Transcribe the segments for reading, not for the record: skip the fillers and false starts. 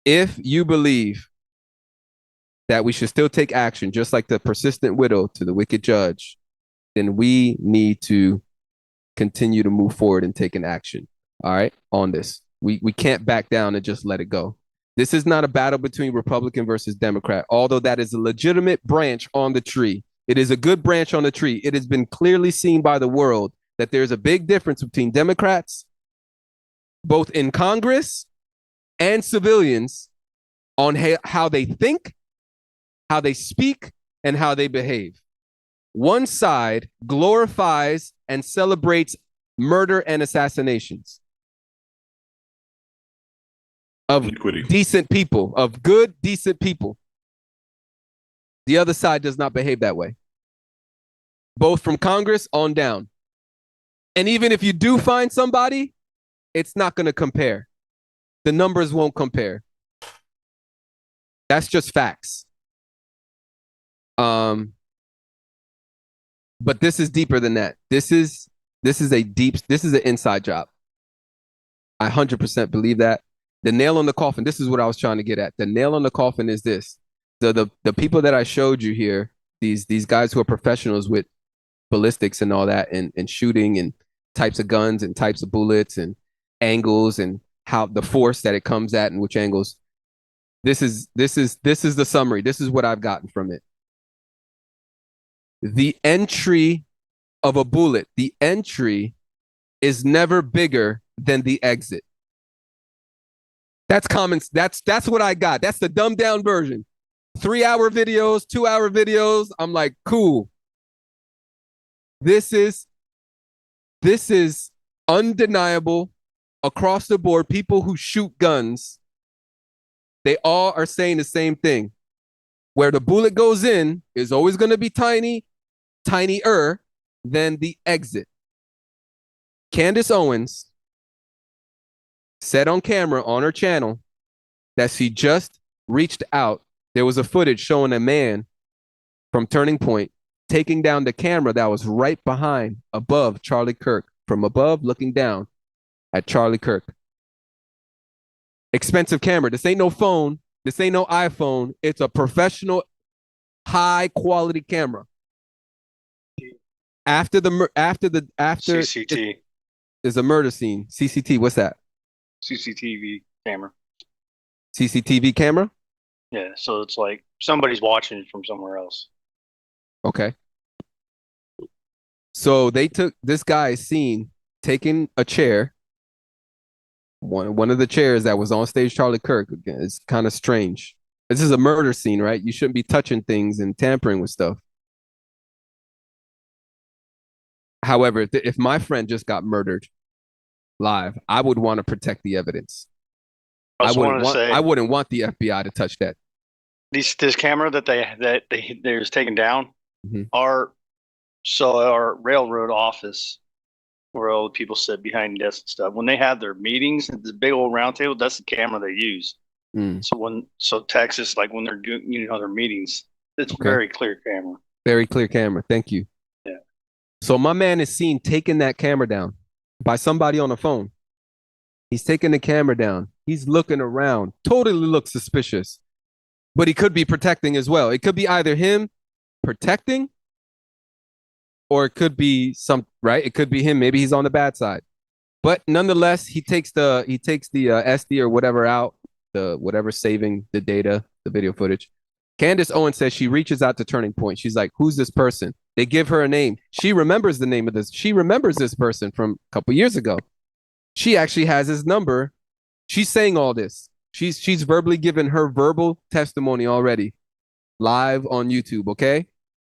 If you believe that we should still take action, just like the persistent widow to the wicked judge, then we need to continue to move forward and take an action. All right, on this. We can't back down and just let it go. This is not a battle between Republican versus Democrat, although that is a legitimate branch on the tree. It is a good branch on the tree. It has been clearly seen by the world that there's a big difference between Democrats, both in Congress and civilians, on how they think, how they speak, and how they behave. One side glorifies and celebrates murder and assassinations of Iniquity. decent people, of good, decent people. The other side does not behave that way, both from Congress on down. And even if you do find somebody, it's not going to compare. The numbers won't compare. That's just facts. But this is deeper than that. This is an inside job. I 100% believe that. The nail on the coffin, this is what I was trying to get at. The nail on the coffin is this. The people that I showed you here, these guys who are professionals with ballistics and all that, and shooting and types of guns and types of bullets and angles and how the force that it comes at and which angles. This is the summary. This is what I've gotten from it. The entry of a bullet, the entry is never bigger than the exit. That's common. That's what I got. That's the dumbed down version. 3-hour videos, 2-hour videos. I'm like, cool. This is this is undeniable across the board. People who shoot guns, they all are saying the same thing. Where the bullet goes in is always going to be tiny, tinier than the exit. Candace Owens said on camera on her channel that she just reached out. There was a footage showing a man from Turning Point taking down the camera that was right behind, above Charlie Kirk, from above looking down at Charlie Kirk. Expensive camera. This ain't no phone. This ain't no iPhone. It's a professional, high quality camera. After CCT, there's a murder scene. CCT. What's that? CCTV camera. CCTV camera. Yeah, so it's like somebody's watching from somewhere else. Okay. So they took this guy seen taking a chair, one of the chairs that was on stage. Charlie Kirk. Again, it's kind of strange. This is a murder scene, right? You shouldn't be touching things and tampering with stuff. However, if my friend just got murdered live, I would want to protect the evidence. I also wanted to I say wouldn't want the FBI to touch that. this camera that they was taken down, Mhm. our railroad office where all the people sit behind desks and stuff. When they have their meetings at this big old round table, that's the camera they use. Mm, So Texas, like when they're doing their meetings, it's okay. very clear camera. Very clear camera. Thank you. Yeah. So my man is seen taking that camera down by somebody on the phone. He's taking the camera down. He's looking around. Totally looks suspicious. But he could be protecting as well. It could be either him protecting, or it could be right. It could be him. Maybe he's on the bad side. But nonetheless, he takes the SD or whatever out, the whatever saving the data, the video footage. Candace Owens says she reaches out to Turning Point. She's like, "Who's this person?" They give her a name. She remembers the name of this. She remembers this person from a couple years ago. She actually has his number. She's saying all this. She's verbally given her verbal testimony already, live on YouTube. Okay,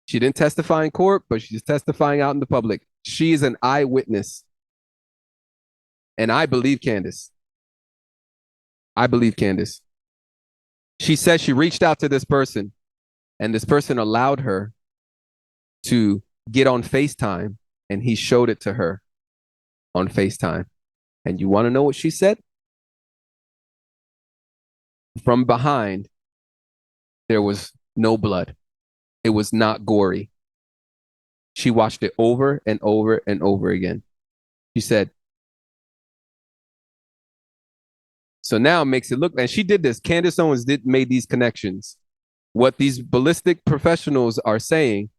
she didn't testify in court, but she's testifying out in the public. She is an eyewitness, and I believe Candace. I believe Candace. She says she reached out to this person, and this person allowed her to get on FaceTime, and he showed it to her on FaceTime. And you want to know what she said? From behind, there was no blood. It was not gory. She watched it over and over and over again. She said, So now it makes it look, and she did this. Candace Owens made these connections. What these ballistic professionals are saying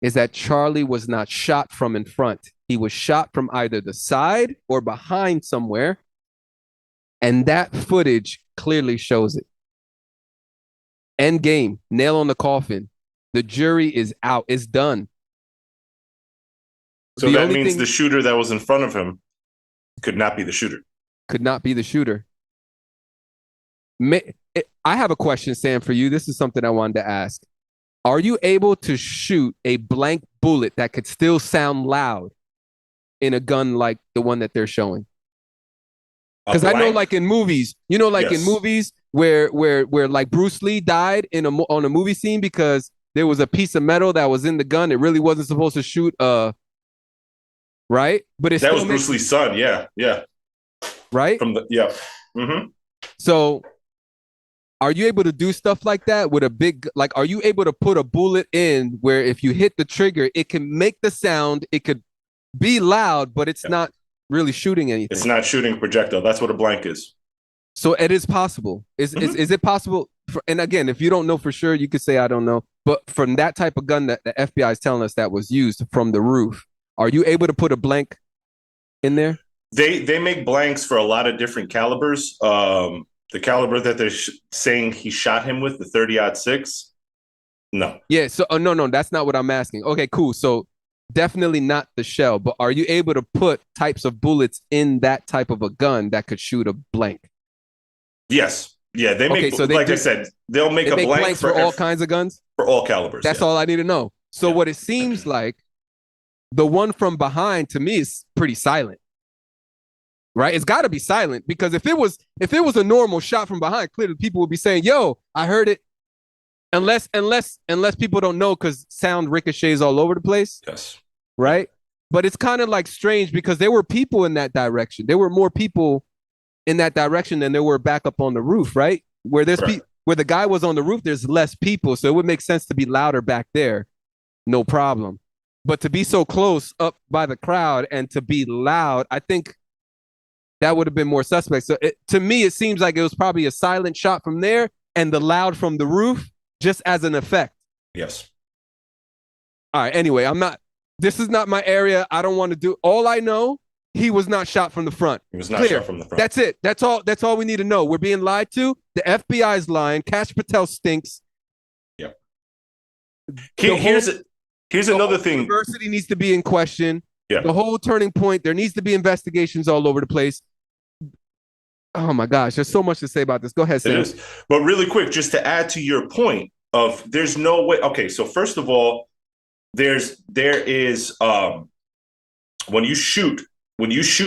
is that Charlie was not shot from in front. He was shot from either the side or behind somewhere. And that footage clearly shows it. End game, nail on the coffin. The jury is out. It's done. So that means the shooter that was in front of him could not be the shooter. Could not be the shooter. I have a question, Sam, for you. This is something I wanted to ask. Are you able to shoot a blank bullet that could still sound loud in a gun like the one that they're showing? Because I know, like in movies, in movies where like Bruce Lee died on a movie scene because there was a piece of metal that was in the gun. It really wasn't supposed to shoot. Right, but that was Bruce Lee's son. Yeah. Right. Mm-hmm. So, are you able to do stuff like that with a big? Like, are you able to put a bullet in where if you hit the trigger, it can make the sound? It could be loud, but it's not really shooting anything. It's not shooting a projectile. That's what a blank is. So it is possible. Is it possible? And again, if you don't know for sure, you could say I don't know. But from that type of gun that the FBI is telling us that was used from the roof, are you able to put a blank in there? They make blanks for a lot of different calibers. The caliber that they're saying he shot him with, the 30-06, no. Yeah. So no, that's not what I'm asking. Okay, cool. So definitely not the shell, but are you able to put types of bullets in that type of a gun that could shoot a blank? Yes. Yeah, they make, I said, they'll make a blank for all kinds of guns? For all calibers. That's all I need to know. So what it seems like, the one from behind to me is pretty silent. Right? It's got to be silent because if it was a normal shot from behind, clearly people would be saying, "Yo, I heard it." Unless people don't know because sound ricochets all over the place. Yes. Right? But it's kind of like strange because there were people in that direction. There were more people in that direction than there were back up on the roof, right? Where where the guy was on the roof, there's less people, so it would make sense to be louder back there. No problem. But to be so close up by the crowd and to be loud, I think that would have been more suspect. So to me, it seems like it was probably a silent shot from there and the loud from the roof just as an effect. Yes. All right. Anyway, this is not my area. I don't want to do. All I know, he was not shot from the front. He was not shot from the front. That's it. That's all we need to know. We're being lied to. The FBI is lying. Kash Patel stinks. Yep. Here's another thing. University needs to be in question. Yeah. The whole turning point. There needs to be investigations all over the place. Oh my gosh, there's so much to say about this. Go ahead, Sam. It is. But really quick, just to add to your point of there's no way. Okay, so first of all, there is when you shoot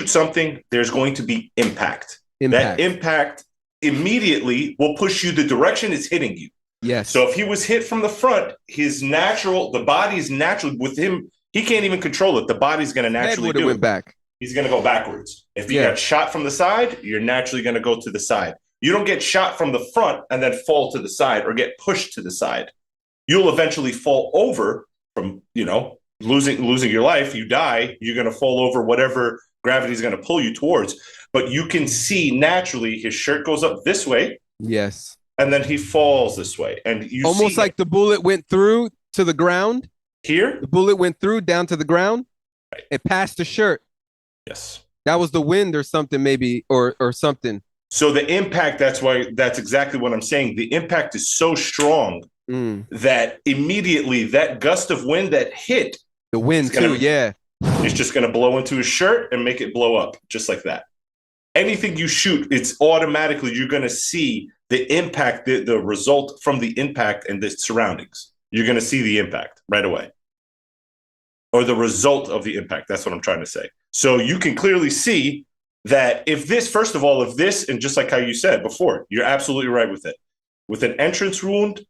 something, there's going to be impact. That impact immediately will push you the direction it's hitting you. Yes. So if he was hit from the front, the body's naturally with him, he can't even control it. The body's going to naturally do it. Went back. He's going to go backwards. If you got shot from the side, you're naturally going to go to the side. You don't get shot from the front and then fall to the side or get pushed to the side. You'll eventually fall over from, losing your life. You die, you're going to fall over whatever gravity is going to pull you towards. But you can see naturally his shirt goes up this way. Yes. And then he falls this way. And you almost like the bullet went through to the ground. Here? The bullet went through down to the ground. Right. It passed the shirt. Yes. That was the wind or something, maybe, or something. So the impact, that's exactly what I'm saying. The impact is so strong that immediately that gust of wind that hit. The wind too, it's just going to blow into his shirt and make it blow up just like that. Anything you shoot, it's automatically, you're going to see the impact, the result from the impact and the surroundings. You're going to see the impact right away. Or the result of the impact. That's what I'm trying to say. So you can clearly see that if this, and just like how you said before, you're absolutely right with it. With an entrance wound,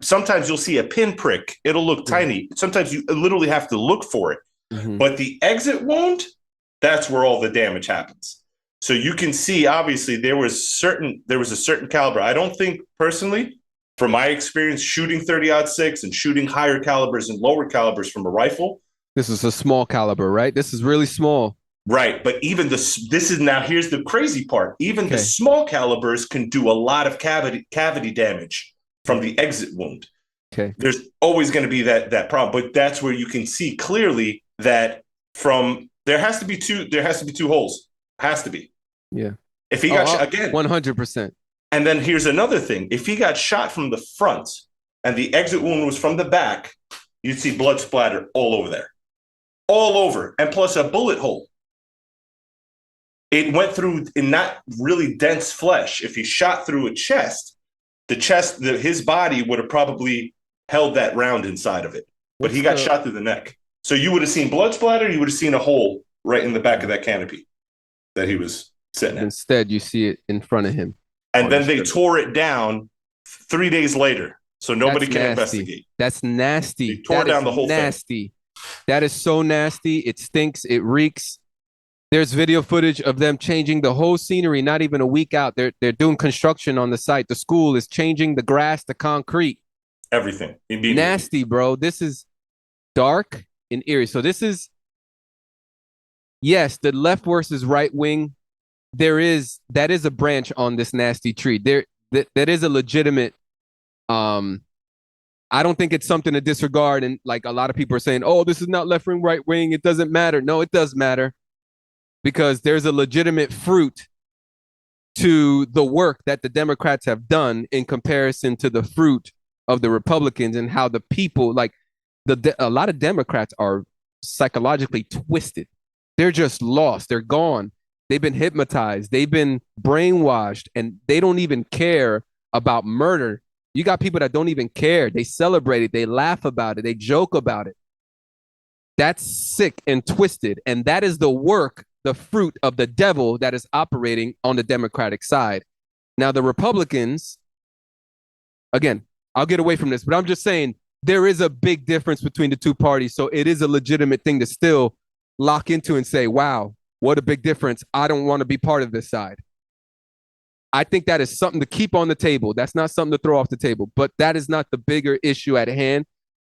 sometimes you'll see a pinprick. It'll look tiny. Sometimes you literally have to look for it. Mm-hmm. But the exit wound, that's where all the damage happens. So you can see, obviously, there was a certain caliber. I don't think personally, from my experience shooting 30-06 and shooting higher calibers and lower calibers from a rifle. This is a small caliber, right? This is really small. Right, but even this is now here's the crazy part. Even the Okay. small calibers can do a lot of cavity damage from the exit wound. Okay. There's always going to be that problem, but that's where you can see clearly that from there has to be two holes. Has to be. Yeah. If he got shot again, 100%. and then here's another thing: if he got shot from the front and the exit wound was from the back, you'd see blood splatter all over there, all over, and plus a bullet hole. It went through in not really dense flesh. If he shot through a chest, his body would have probably held that round inside of it. But he got shot through the neck. So you would have seen blood splatter. You would have seen a hole right in the back of that canopy that he was sitting in. Instead, you see it in front of him. And then they tore it down 3 days later. So nobody can investigate. That's nasty. They tore down the whole thing. That is so nasty. It stinks. It reeks. There's video footage of them changing the whole scenery, not even a week out. They're doing construction on the site. The school is changing the grass to concrete. Everything. Nasty, bro. This is dark and eerie. So this is, yes, the left versus right wing. That is a branch on this nasty tree. That is a legitimate, I don't think it's something to disregard. And like a lot of people are saying, oh, this is not left wing, right wing. It doesn't matter. No, it does matter. Because there's a legitimate fruit to the work that the Democrats have done in comparison to the fruit of the Republicans, and how the people, like a lot of Democrats are psychologically twisted. They're just lost. They're gone. They've been hypnotized. They've been brainwashed, and they don't even care about murder. You got people that don't even care. They celebrate it. They laugh about it. They joke about it. That's sick and twisted. And that is the work, the fruit of the devil that is operating on the Democratic side. Now, the Republicans, again, I'll get away from this, but I'm just saying there is a big difference between the two parties. So it is a legitimate thing to still lock into and say, wow, what a big difference. I don't want to be part of this side. I think that is something to keep on the table. That's not something to throw off the table, but that is not the bigger issue at hand.